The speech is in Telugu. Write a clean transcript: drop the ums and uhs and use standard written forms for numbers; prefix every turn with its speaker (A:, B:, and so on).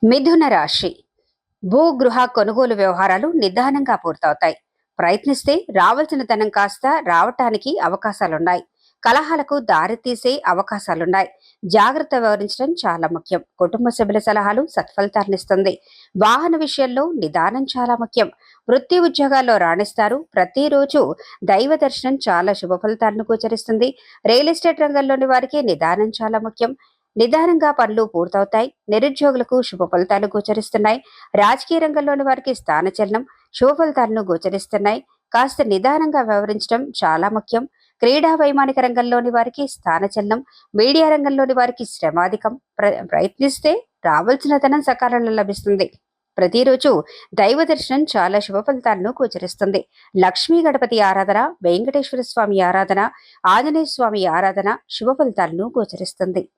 A: మిథున రాశి. భూగృహ కొనుగోలు వ్యవహారాలు నిదానంగా పూర్తవుతాయి. ప్రయత్నిస్తే రావాల్సిన ధనం కాస్త రావటానికి అవకాశాలున్నాయి. కలహాలకు దారితీసే అవకాశాలున్నాయి. జాగ్రత్త వ్యవహరించడం చాలా ముఖ్యం. కుటుంబ సభ్యుల సలహాలు సత్ఫలితాన్నిస్తుంది. వాహన విషయంలో నిదానం చాలా ముఖ్యం. వృత్తి ఉద్యోగాల్లో రాణిస్తారు. ప్రతిరోజు దైవ దర్శనం చాలా శుభ ఫలితాలను గోచరిస్తుంది. రియల్ ఎస్టేట్ రంగంలోని వారికి నిదానం చాలా ముఖ్యం. నిదానంగా పనులు పూర్తవుతాయి. నిరుద్యోగులకు శుభ ఫలితాలు గోచరిస్తున్నాయి. రాజకీయ రంగంలోని వారికి స్థానచలనం శుభ ఫలితాలను గోచరిస్తున్నాయి. కాస్త నిదానంగా వ్యవహరించడం చాలా ముఖ్యం. క్రీడా వైమానిక రంగంలోని వారికి స్థానచలనం, మీడియా రంగంలోని వారికి శ్రమాధికం. ప్రయత్నిస్తే రావాల్సిన ధనం సకాలంలో లభిస్తుంది. ప్రతిరోజు దైవ దర్శనం చాలా శుభ ఫలితాలను గోచరిస్తుంది. లక్ష్మీ గణపతి ఆరాధన, వెంకటేశ్వర స్వామి ఆరాధన, ఆంజనేయ స్వామి ఆరాధన శుభ ఫలితాలను గోచరిస్తుంది.